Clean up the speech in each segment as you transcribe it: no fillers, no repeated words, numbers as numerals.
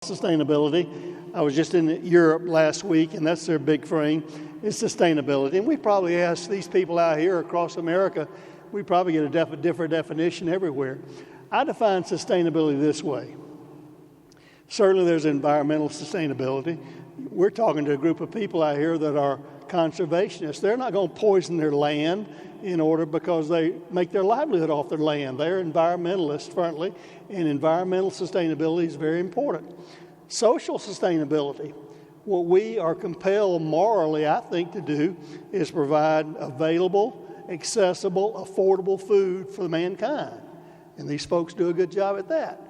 Sustainability. I was just in Europe last week, and that's their big frame, is sustainability. And we probably ask these people out here across America, we probably get a different definition everywhere. I define sustainability this way. Certainly there's environmental sustainability. We're talking to a group of people out here that are conservationists. They're not going to poison their land in order because they make their livelihood off their land. They're environmentalists, frankly, and environmental sustainability is very important. Social sustainability, what we are compelled morally, I think, to do is provide available, accessible, affordable food for mankind. And these folks do a good job at that.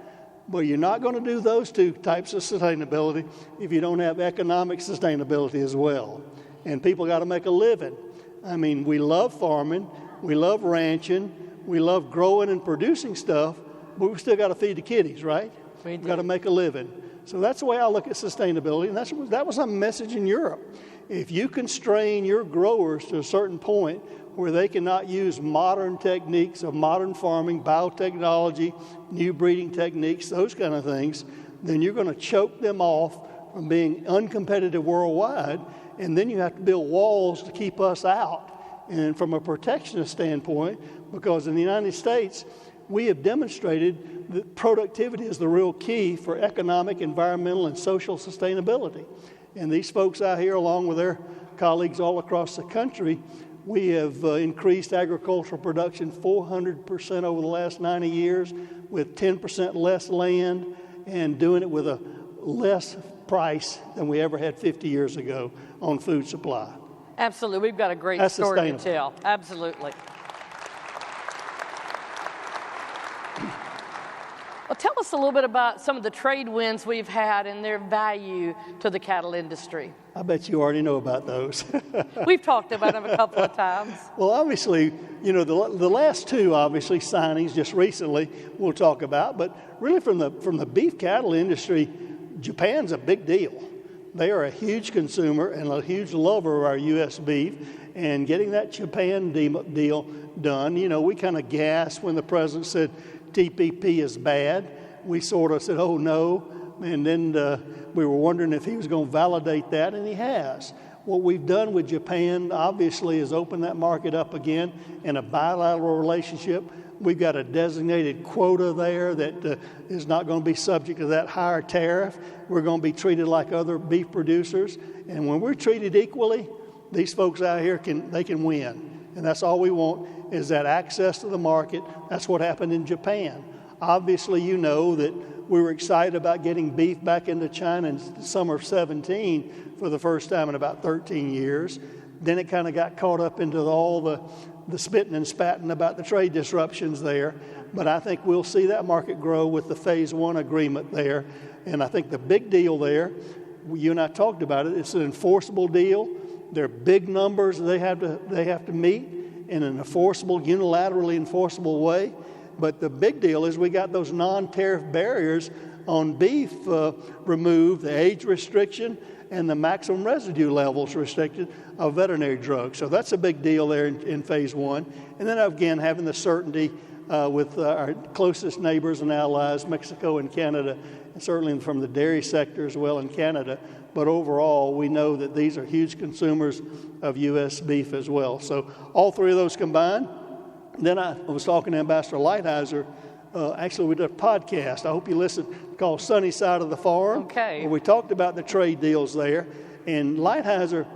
But you're not going to do those two types of sustainability if you don't have economic sustainability as well. And people got to make a living. I mean, we love farming, we love ranching, we love growing and producing stuff, but we still got to feed the kiddies, right? We've got to make a living. So that's the way I look at sustainability, and that was a message in Europe. If you constrain your growers to a certain point where they cannot use modern techniques of modern farming, biotechnology, new breeding techniques, those kind of things, then you're going to choke them off from being uncompetitive worldwide, and then you have to build walls to keep us out. And from a protectionist standpoint, because in the United States, we have demonstrated that productivity is the real key for economic, environmental, and social sustainability. And these folks out here, along with their colleagues all across the country, we have increased agricultural production 400% over the last 90 years with 10% less land and doing it with a less price than we ever had 50 years ago on food supply. Absolutely. We've got a great story to tell. Absolutely. Well, tell us a little bit about some of the trade wins we've had and their value to the cattle industry. I bet you already know about those. We've talked about them a couple of times. Well, obviously, you know, the last two, obviously, signings just recently we'll talk about, but really from the beef cattle industry, Japan's a big deal. They are a huge consumer and a huge lover of our U.S. beef, and getting that Japan deal done, you know, we kind of gasped when the president said TPP is bad. We sort of said, oh, no, and then we were wondering if he was going to validate that, and he has. What we've done with Japan, obviously, is open that market up again in a bilateral relationship. We've got a designated quota there that is not going to be subject to that higher tariff. We're going to be treated like other beef producers. And when we're treated equally, these folks out here can win. And that's all we want is that access to the market. That's what happened in Japan. Obviously, you know that we were excited about getting beef back into China in the summer of 17 for the first time in about 13 years. Then it kind of got caught up into all the spitting and spatting about the trade disruptions there. But I think we'll see that market grow with the Phase 1 agreement there. And I think the big deal there, you and I talked about it, it's an enforceable deal. There are big numbers they have to meet in an enforceable, unilaterally enforceable way. But the big deal is we got those non-tariff barriers on beef removed, the age restriction and the maximum residue levels restricted of veterinary drugs. So that's a big deal there in Phase 1. And then again, having the certainty with our closest neighbors and allies, Mexico and Canada, and certainly from the dairy sector as well in Canada. But overall, we know that these are huge consumers of U.S. beef as well. So all three of those combined. Then I was talking to Ambassador Lighthizer. Actually, we did a podcast. I hope you listened, called Sunny Side of the Farm. Okay. Where we talked about the trade deals there. And Lighthizer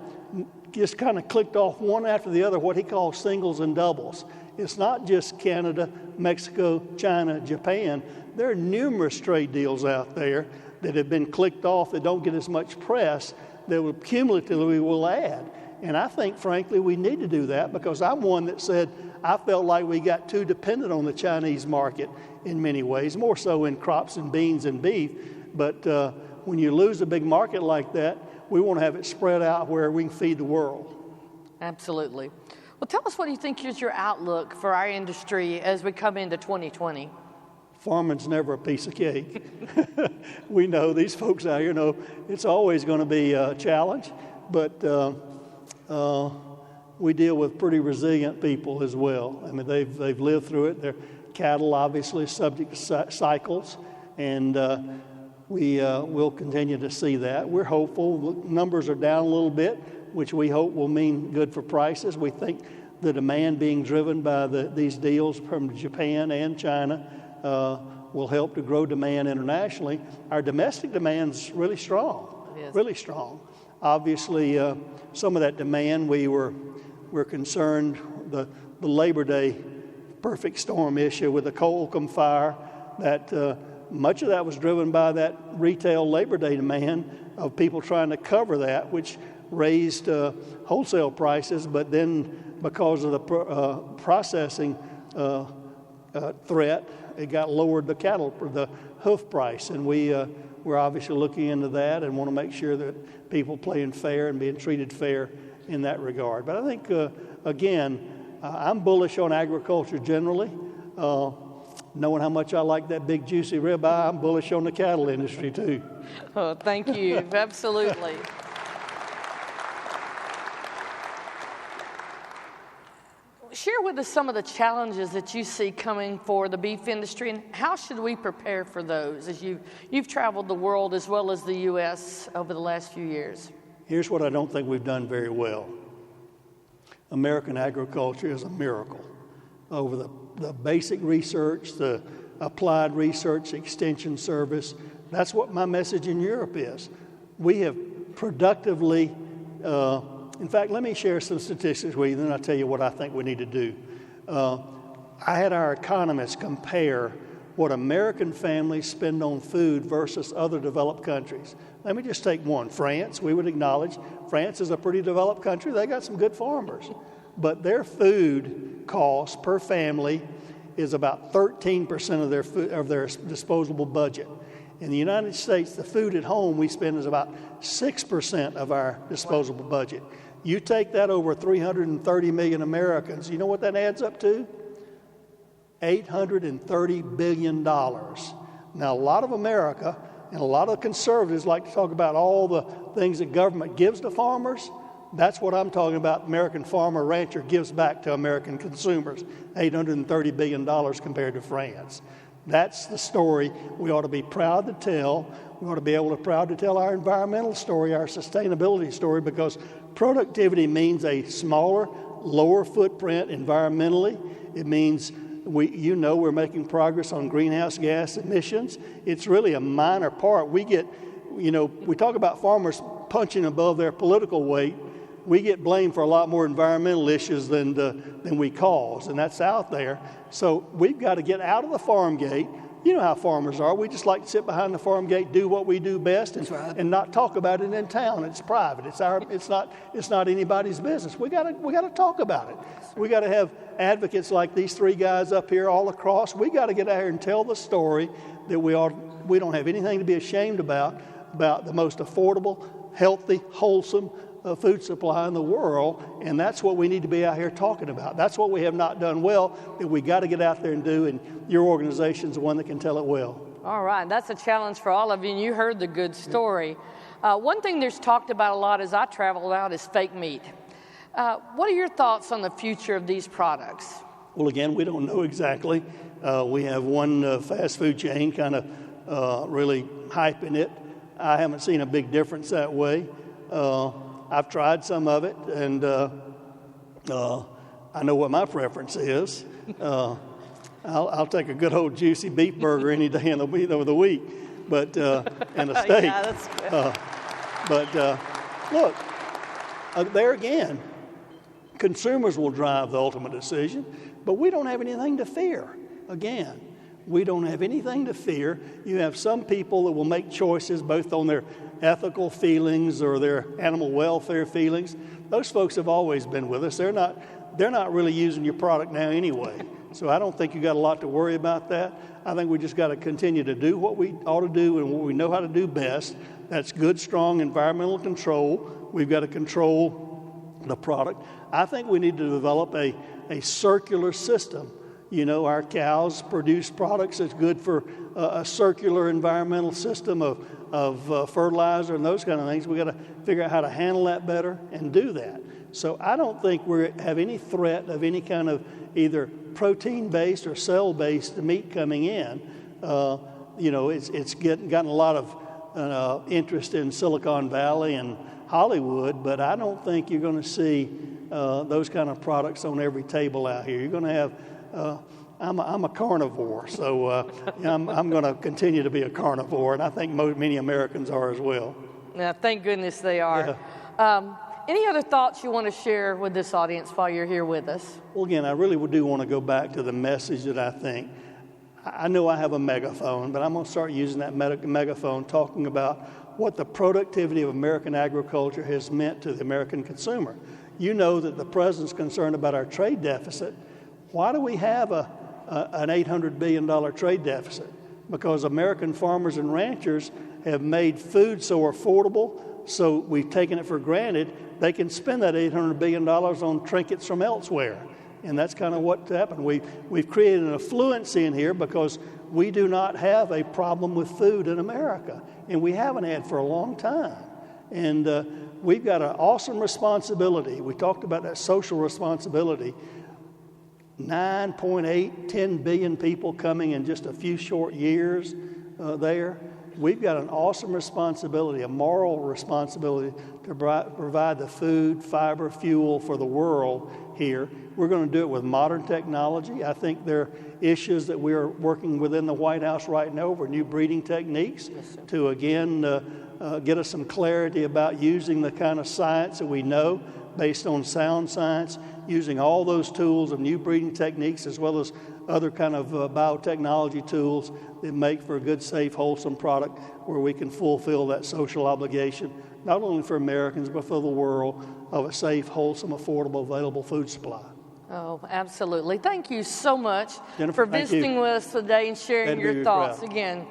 just kind of clicked off one after the other what he calls singles and doubles. It's not just Canada, Mexico, China, Japan. There are numerous trade deals out there that have been clicked off that don't get as much press that will cumulatively will add. And I think, frankly, we need to do that because I'm one that said I felt like we got too dependent on the Chinese market in many ways, more so in crops and beans and beef. But when you lose a big market like that, we want to have it spread out where we can feed the world. Absolutely. Well, tell us what you think is your outlook for our industry as we come into 2020. Farming's never a piece of cake. We know these folks out here know it's always going to be a challenge, but we deal with pretty resilient people as well. I mean, they've lived through it. Their cattle obviously is subject to cycles, and we'll continue to see that. We're hopeful. Numbers are down a little bit, which we hope will mean good for prices. We think the demand being driven by these deals from Japan and China will help to grow demand internationally. Our domestic demand's really strong, really strong. Obviously, some of that demand we're concerned the Labor Day perfect storm issue with the Colcom fire, that much of that was driven by that retail Labor Day demand of people trying to cover that, which raised wholesale prices, but then because of the processing threat, it got lowered the hoof price, and we're obviously looking into that and want to make sure that people playing fair and being treated fair in that regard. But I think, again, I'm bullish on agriculture generally. Knowing how much I like that big juicy ribeye, I'm bullish on the cattle industry too. Oh, thank you. Absolutely. Share with us some of the challenges that you see coming for the beef industry, and how should we prepare for those as you've traveled the world as well as the U.S. over the last few years? Here's what I don't think we've done very well. American agriculture is a miracle. Over the basic research, the applied research, extension service, that's what my message in Europe is. We have productively in fact, let me share some statistics with you, then I'll tell you what I think we need to do. I had our economists compare what American families spend on food versus other developed countries. Let me just take one. France, we would acknowledge, France is a pretty developed country. They got some good farmers. But their food cost per family is about 13% of their disposable budget. In the United States, the food at home we spend is about 6% of our disposable budget. You take that over 330 million Americans, you know what that adds up to? $830 billion. Now, a lot of America and a lot of conservatives like to talk about all the things that government gives to farmers. That's what I'm talking about. American farmer rancher gives back to American consumers, $830 billion compared to France. That's the story we ought to be proud to tell. We ought to be proud to tell our environmental story, our sustainability story, because productivity means a smaller, lower footprint environmentally. It means we're making progress on greenhouse gas emissions. It's really a minor part. We talk about farmers punching above their political weight. We get blamed for a lot more environmental issues than we cause, and that's out there. So we've got to get out of the farm gate. You know how farmers are. We just like to sit behind the farm gate, do what we do best, and not talk about it in town. It's private. It's not anybody's business. We got to talk about it. We got to have advocates like these three guys up here all across. We got to get out here and tell the story that we don't have anything to be ashamed about the most affordable, healthy, wholesome food supply in the world, and that's what we need to be out here talking about. That's what we have not done well, that we got to get out there and do, and your organization's the one that can tell it well. All right, that's a challenge for all of you, and you heard the good story. One thing there's talked about a lot as I travel out is fake meat. What are your thoughts on the future of these products? Well, again, we don't know exactly. We have one fast food chain kind of really hyping it. I haven't seen a big difference that way. I've tried some of it, and I know what my preference is. I'll take a good old juicy beef burger any day of the week, but and a steak. Yeah, that's good. Look, there again, consumers will drive the ultimate decision, but we don't have anything to fear. Again, we don't have anything to fear. You have some people that will make choices both on their ethical feelings or their animal welfare feelings. Those folks have always been with us. They're not really using your product now anyway. So I don't think you got a lot to worry about that. I think we just got to continue to do what we ought to do and what we know how to do best. That's good, strong environmental control. We've got to control the product. I think we need to develop a circular system. You know, our cows produce products that's good for a circular environmental system of fertilizer and those kind of things. We got to figure out how to handle that better and do that. So I don't think we have any threat of any kind of either protein-based or cell-based meat coming in. it's gotten a lot of interest in Silicon Valley and Hollywood, but I don't think you're going to see those kind of products on every table out here. You're going to have, I'm a carnivore, so I'm going to continue to be a carnivore, and I think many Americans are as well. Yeah, thank goodness they are. Yeah. Any other thoughts you want to share with this audience while you're here with us? Well, again, I really do want to go back to the message that I think. I know I have a megaphone, but I'm going to start using that megaphone talking about what the productivity of American agriculture has meant to the American consumer. You know that the president's concerned about our trade deficit. Why do we have an $800 billion trade deficit? Because American farmers and ranchers have made food so affordable, so we've taken it for granted, they can spend that $800 billion on trinkets from elsewhere. And that's kind of what happened. We've created an affluency in here because we do not have a problem with food in America. And we haven't had for a long time. And we've got an awesome responsibility. We talked about that social responsibility. 9.8, 10 billion people coming in just a few short years there. We've got an awesome responsibility, a moral responsibility to provide the food, fiber, fuel for the world here. We're going to do it with modern technology. I think there are issues that we are working within the White House right now over new breeding techniques to, again, get us some clarity about using the kind of science that we know based on sound science, using all those tools of new breeding techniques as well as other kind of biotechnology tools that make for a good, safe, wholesome product where we can fulfill that social obligation, not only for Americans but for the world, of a safe, wholesome, affordable, available food supply. Oh, absolutely. Thank you so much Jennifer, for visiting with us today and sharing your thoughts. Again,